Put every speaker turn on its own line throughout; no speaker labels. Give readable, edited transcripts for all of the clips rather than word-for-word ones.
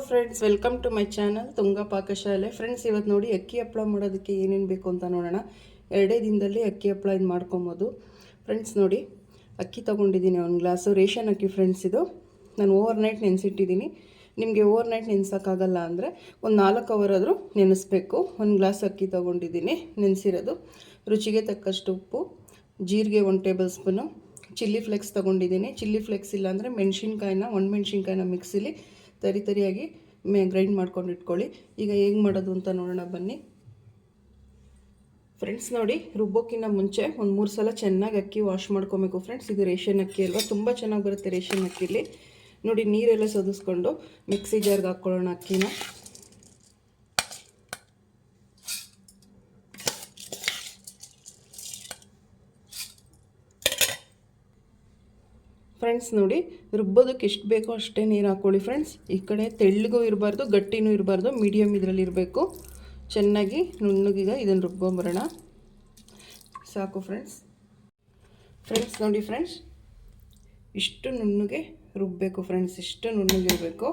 Friends, welcome to my channel Tunga Pakashale. Friends, ಇವತ್ತು ನೋಡಿ ಅಕ್ಕಿ ಹಪ್ಪಳ ಮಾಡೋದಕ್ಕೆ ಏನೇನು ಬೇಕು ಅಂತ ನೋಡೋಣ. 2 ದಿನದಲ್ಲಿ ಅಕ್ಕಿ ಹಪ್ಪಳ ಇದು ಮಾಡ್ಕೊಬೋದು. ಫ್ರೆಂಡ್ಸ್ ನೋಡಿ, ಅಕ್ಕಿ ತೊಗೊಂಡಿದ್ದೀನಿ 1 ಗ್ಲಾಸು. ರೇಷನ್ ಅಕ್ಕಿ ಫ್ರೆಂಡ್ಸ್. ಇದು ನಾನು ಓವರ್ನೈಟ್ ನೆನೆಸಿಟ್ಟಿದ್ದೀನಿ. ನಿಮಗೆ ಓವರ್ನೈಟ್ ನೆನೆಸೋಕ್ಕಾಗಲ್ಲ ಅಂದರೆ ಒಂದು 4 ಅವರ್ ಆದರೂ ನೆನೆಸ್ಬೇಕು. 1 ಗ್ಲಾಸ್ ಅಕ್ಕಿ ತೊಗೊಂಡಿದ್ದೀನಿ ನೆನೆಸಿರೋದು. ರುಚಿಗೆ ತಕ್ಕಷ್ಟು ಉಪ್ಪು, ಜೀರಿಗೆ 1 ಟೇಬಲ್ ಸ್ಪೂನು, ಚಿಲ್ಲಿ ಫ್ಲೇಕ್ಸ್ ತೊಗೊಂಡಿದ್ದೀನಿ. ಚಿಲ್ಲಿ ಫ್ಲೇಕ್ಸ್ ಇಲ್ಲಾಂದರೆ ಒಣಮೆಣ್ಸಿನ್ಕಾಯಿನ ಮಿಕ್ಸಿಲಿ ತರಿಯಾಗಿ ಗ್ರೈಂಡ್ ಮಾಡ್ಕೊಂಡು ಇಟ್ಕೊಳ್ಳಿ. ಈಗ ಹೇಗೆ ಮಾಡೋದು ಅಂತ ನೋಡೋಣ ಬನ್ನಿ. ಫ್ರೆಂಡ್ಸ್ ನೋಡಿ, ರುಬ್ಬೋಕ್ಕಿಂತ ಮುಂಚೆ ಒಂದು 3 ಸಲ ಚೆನ್ನಾಗಿ ಅಕ್ಕಿ ವಾಶ್ ಮಾಡ್ಕೊಬೇಕು ಫ್ರೆಂಡ್ಸ್. ಇದು ರೇಷನ್ ಅಕ್ಕಿ ಅಲ್ವಾ, ತುಂಬ ಚೆನ್ನಾಗಿ ಬರುತ್ತೆ ರೇಷನ್ ಅಕ್ಕಿಲಿ. ನೋಡಿ, ನೀರೆಲ್ಲ ಸೋದಿಸ್ಕೊಂಡು ಮಿಕ್ಸಿ ಜಾರ್ಗೆ ಹಾಕ್ಕೊಳ್ಳೋಣ ಅಕ್ಕಿನ. ಫ್ರೆಂಡ್ಸ್ ನೋಡಿ, ರುಬ್ಬೋದಕ್ಕೆ ಎಷ್ಟು ಬೇಕೋ ಅಷ್ಟೇ ನೀರು ಹಾಕ್ಕೊಳ್ಳಿ ಫ್ರೆಂಡ್ಸ್. ಈ ಕಡೆ ತೆಳ್ಳಗೂ ಇರಬಾರ್ದು, ಗಟ್ಟಿನೂ ಇರಬಾರ್ದು, ಮೀಡಿಯಮ್ ಇದರಲ್ಲಿ ಇರಬೇಕು. ಚೆನ್ನಾಗಿ ನುಣ್ಣಗೀಗ ಇದನ್ನು ರುಬ್ಕೊಂಬರೋಣ. ಸಾಕು ಫ್ರೆಂಡ್ಸ್. ನೋಡಿ ಫ್ರೆಂಡ್ಸ್, ಇಷ್ಟು ನುಣ್ಣಗೆ ರುಬ್ಬಬೇಕು ಫ್ರೆಂಡ್ಸ್. ಇಷ್ಟು ನುಣ್ಣಗಿರಬೇಕು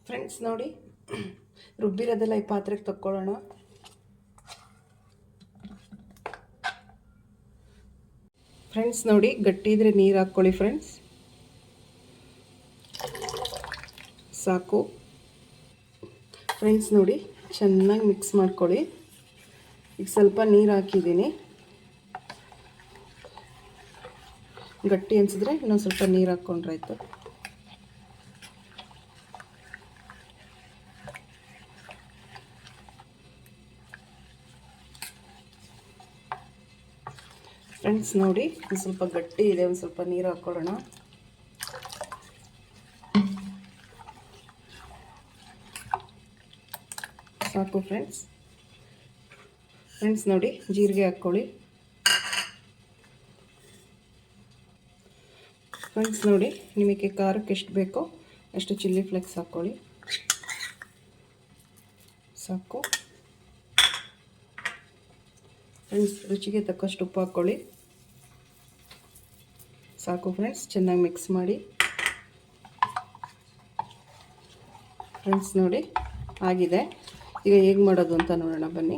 ಫ್ರೆಂಡ್ಸ್. ನೋಡಿ, ರುಬ್ಬಿರೋದೆಲ್ಲ ಈ ಪಾತ್ರೆಗೆ ತಕ್ಕೊಳ್ಳೋಣ. ಫ್ರೆಂಡ್ಸ್ ನೋಡಿ, ಗಟ್ಟಿ ಇದ್ರೆ ನೀರು ಹಾಕ್ಕೊಳ್ಳಿ ಫ್ರೆಂಡ್ಸ್. ಸಾಕು ಫ್ರೆಂಡ್ಸ್. ನೋಡಿ, ಚೆನ್ನಾಗಿ ಮಿಕ್ಸ್ ಮಾಡ್ಕೊಳ್ಳಿ. ಈಗ ಸ್ವಲ್ಪ ನೀರು ಹಾಕಿದ್ದೀನಿ. ಗಟ್ಟಿ ಅನಿಸಿದ್ರೆ ಇನ್ನೊಂದು ಸ್ವಲ್ಪ ನೀರು ಹಾಕ್ಕೊಂಡ್ರಾಯ್ತು. ಫ್ರೆಂಡ್ಸ್ ನೋಡಿ, ಒಂದು ಸ್ವಲ್ಪ ಗಟ್ಟಿ ಇದೆ, ಒಂದು ಸ್ವಲ್ಪ ನೀರು ಹಾಕ್ಕೊಳ್ಳೋಣ. ಸಾಕು ಫ್ರೆಂಡ್ಸ್. ನೋಡಿ, ಜೀರಿಗೆ ಹಾಕ್ಕೊಳ್ಳಿ. ಫ್ರೆಂಡ್ಸ್ ನೋಡಿ, ನಿಮಗೆ ಖಾರಕ್ಕೆ ಎಷ್ಟು ಬೇಕೋ ಅಷ್ಟು ಚಿಲ್ಲಿ ಫ್ಲೇಕ್ಸ್ ಹಾಕ್ಕೊಳ್ಳಿ. ಸಾಕು ಫ್ರೆಂಡ್ಸ್. ರುಚಿಗೆ ತಕ್ಕಷ್ಟು ಉಪ್ಪು ಹಾಕ್ಕೊಳ್ಳಿ. ಸಾಕು ಫ್ರೆಂಡ್ಸ್. ಚೆನ್ನಾಗಿ ಮಿಕ್ಸ್ ಮಾಡಿ. ಫ್ರೆಂಡ್ಸ್ ನೋಡಿ, ಆಗಿದೆ. ಈಗ ಹೇಗೆ ಮಾಡೋದು ಅಂತ ನೋಡೋಣ ಬನ್ನಿ.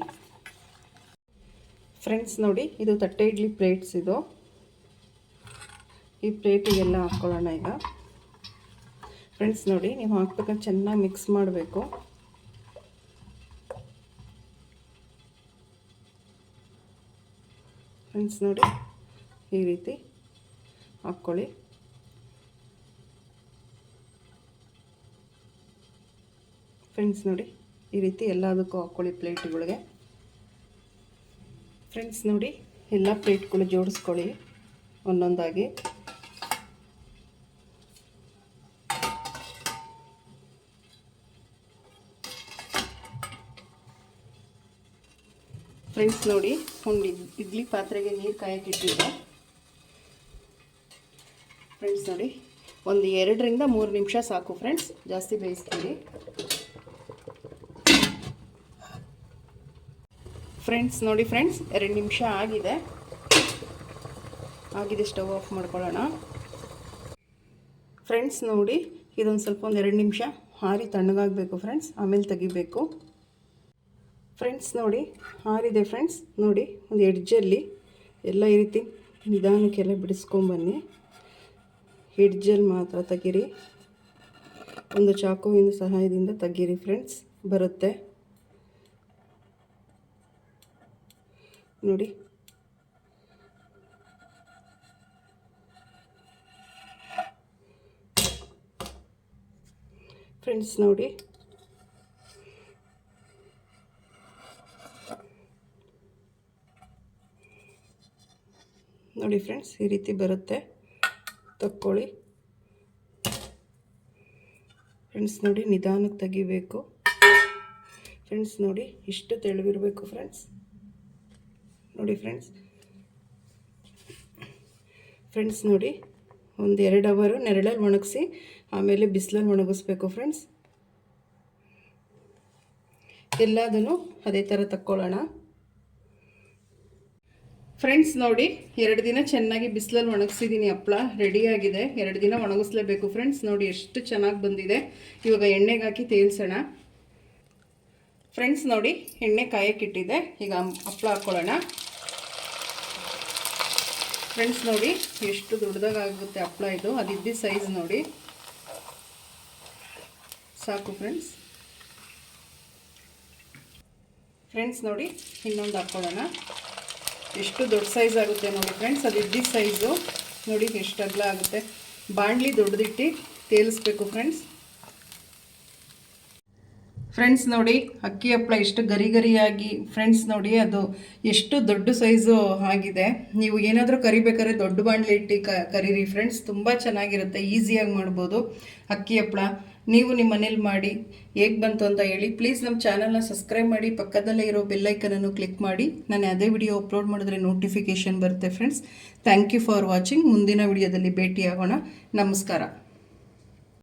ಫ್ರೆಂಡ್ಸ್ ನೋಡಿ, ಇದು ತಟ್ಟೆ ಇಡ್ಲಿ ಪ್ಲೇಟ್ಸ್. ಇದು ಈ ಪ್ಲೇಟಿಗೆಲ್ಲ ಹಾಕ್ಕೊಳ್ಳೋಣ ಈಗ. ಫ್ರೆಂಡ್ಸ್ ನೋಡಿ, ನೀವು ಹಾಕ್ಬೇಕಂದ್ರೆ ಚೆನ್ನಾಗಿ ಮಿಕ್ಸ್ ಮಾಡಬೇಕು. ಫ್ರೆಂಡ್ಸ್ ನೋಡಿ, ಈ ರೀತಿ ಹಾಕ್ಕೊಳ್ಳಿ. ಫ್ರೆಂಡ್ಸ್ ನೋಡಿ, ಈ ರೀತಿ ಎಲ್ಲದಕ್ಕೂ ಹಾಕ್ಕೊಳ್ಳಿ ಪ್ಲೇಟ್ಗಳಿಗೆ. ಫ್ರೆಂಡ್ಸ್ ನೋಡಿ, ಎಲ್ಲ ಪ್ಲೇಟ್ಗಳು ಜೋಡಿಸ್ಕೊಳ್ಳಿ ಒಂದೊಂದಾಗಿ. ಫ್ರೆಂಡ್ಸ್ ನೋಡಿ, ಒಂದು ಇಡ್ಲಿ ಪಾತ್ರೆಗೆ ನೀರು ಕಾಯಕ್ಕಿಟ್ಟಿದ್ದೆ. ಫ್ರೆಂಡ್ಸ್ ನೋಡಿ, ಒಂದು 2 ರಿಂದ 3 ನಿಮಿಷ ಸಾಕು ಫ್ರೆಂಡ್ಸ್, ಜಾಸ್ತಿ ಬೇಯಿಸ್ತೀವಿ. ಫ್ರೆಂಡ್ಸ್ ನೋಡಿ, 2 ನಿಮಿಷ ಆಗಿದೆ. ಸ್ಟವ್ ಆಫ್ ಮಾಡ್ಕೊಳ್ಳೋಣ. ಫ್ರೆಂಡ್ಸ್ ನೋಡಿ, ಇದೊಂದು ಸ್ವಲ್ಪ 2 ನಿಮಿಷ ಹಾರಿ ತಣ್ಣಗಾಗಬೇಕು ಫ್ರೆಂಡ್ಸ್, ಆಮೇಲೆ ತೆಗಿಬೇಕು. ಫ್ರೆಂಡ್ಸ್ ನೋಡಿ, ಆರಿದೆ ಫ್ರೆಂಡ್ಸ್. ನೋಡಿ, ಒಂದು ಎಡ್ಜಲ್ಲಿ ಎಲ್ಲ ಈ ರೀತಿ ನಿಧಾನಕ್ಕೆಲ್ಲ ಬಿಡಿಸ್ಕೊಂಬನ್ನಿ. ಎಡ್ಜಲ್ಲಿ ಮಾತ್ರ ತೆಗೀರಿ. ಒಂದು ಚಾಕುವಿನ ಸಹಾಯದಿಂದ ತೆಗೀರಿ ಫ್ರೆಂಡ್ಸ್, ಬರುತ್ತೆ ನೋಡಿ. ಫ್ರೆಂಡ್ಸ್ ನೋಡಿ, ಫ್ರೆಂಡ್ಸ್, ಈ ರೀತಿ ಬರುತ್ತೆ, ತಕ್ಕೊಳ್ಳಿ. ಫ್ರೆಂಡ್ಸ್ ನೋಡಿ, ನಿಧಾನಕ್ಕೆ ತೆಗಿಬೇಕು. ಫ್ರೆಂಡ್ಸ್ ನೋಡಿ, ಇಷ್ಟು ತೆಳುವಿರಬೇಕು ಫ್ರೆಂಡ್ಸ್. ನೋಡಿ ಫ್ರೆಂಡ್ಸ್ ನೋಡಿ, ಒಂದು 2 ಅವರ್ ನೆರಳಲ್ಲಿ ಒಣಗಿಸಿ ಆಮೇಲೆ ಬಿಸಿಲಲ್ಲಿ ಒಣಗಿಸ್ಬೇಕು ಫ್ರೆಂಡ್ಸ್. ಎಲ್ಲದನ್ನು ಅದೇ ಥರ ತಕ್ಕೊಳ್ಳೋಣ. ಫ್ರೆಂಡ್ಸ್ ನೋಡಿ, 2 ದಿನ ಚೆನ್ನಾಗಿ ಬಿಸಿಲಲ್ಲಿ ಒಣಗಿಸಿದ್ದೀನಿ. ಹಪ್ಪಳ ರೆಡಿಯಾಗಿದೆ. 2 ದಿನ ಒಣಗಿಸ್ಲೇಬೇಕು ಫ್ರೆಂಡ್ಸ್. ನೋಡಿ ಎಷ್ಟು ಚೆನ್ನಾಗಿ ಬಂದಿದೆ. ಇವಾಗ ಎಣ್ಣೆಗೆ ಹಾಕಿ ತೇಲ್ಸೋಣ. ಫ್ರೆಂಡ್ಸ್ ನೋಡಿ, ಎಣ್ಣೆ ಕಾಯಕ್ಕಿಟ್ಟಿದೆ. ಈಗ ಹಪ್ಪಳ ಹಾಕ್ಕೊಳ್ಳೋಣ. ಫ್ರೆಂಡ್ಸ್ ನೋಡಿ ಎಷ್ಟು ದೊಡ್ಡದಾಗುತ್ತೆ ಹಪ್ಪಳ ಇದು. ಅದಿದ್ದ ಸೈಜ್ ನೋಡಿ ಸಾಕು ಫ್ರೆಂಡ್ಸ್. ಫ್ರೆಂಡ್ಸ್ ನೋಡಿ ಇನ್ನೊಂದು ಹಾಕ್ಕೊಳ್ಳೋಣ. ಎಷ್ಟು ದೊಡ್ಡ ಸೈಜ್ ಆಗುತ್ತೆ ನೋಡಿ ಫ್ರೆಂಡ್ಸ್. ಅದಿದ್ದ ಸೈಜು ನೋಡಿ ಎಷ್ಟು ಅಗಲ ಆಗುತ್ತೆ. ಬಾಣಲಿ ದೊಡ್ಡದಿಟ್ಟು ತೇಲಿಸ್ಬೇಕು ಫ್ರೆಂಡ್ಸ್. ಫ್ರೆಂಡ್ಸ್ ನೋಡಿ ಅಕ್ಕಿ ಹಪ್ಪಳ ಎಷ್ಟು ಗರಿ ಗರಿಯಾಗಿ ಫ್ರೆಂಡ್ಸ್ ನೋಡಿ ಅದು ಎಷ್ಟು ದೊಡ್ಡ ಸೈಜು ಆಗಿದೆ. ನೀವು ಏನಾದರೂ ಕರಿಬೇಕಾದ್ರೆ ದೊಡ್ಡ ಬಾಣಲಿ ಇಟ್ಟು ಕರೀರಿ ಫ್ರೆಂಡ್ಸ್. ತುಂಬ ಚೆನ್ನಾಗಿರುತ್ತೆ, ಈಸಿಯಾಗಿ ಮಾಡ್ಬೋದು ಅಕ್ಕಿ ಹಪ್ಪಳ. ನೀವು ನಿಮ್ಮ ಮನೇಲಿ ಮಾಡಿ ಹೇಗೆ ಬಂತು ಅಂತ ಹೇಳಿ. ಪ್ಲೀಸ್ ನಮ್ಮ ಚಾನಲ್ನ ಸಬ್ಸ್ಕ್ರೈಬ್ ಮಾಡಿ, ಪಕ್ಕದಲ್ಲೇ ಇರೋ ಬೆಲ್ಲೈಕನನ್ನು ಕ್ಲಿಕ್ ಮಾಡಿ. ನಾನು ಅದೇ ವಿಡಿಯೋ ಅಪ್ಲೋಡ್ ಮಾಡಿದ್ರೆ ನೋಟಿಫಿಕೇಷನ್ ಬರುತ್ತೆ friends. Thank you for watching. ಮುಂದಿನ ವಿಡಿಯೋದಲ್ಲಿ ಭೇಟಿಯಾಗೋಣ. ನಮಸ್ಕಾರ.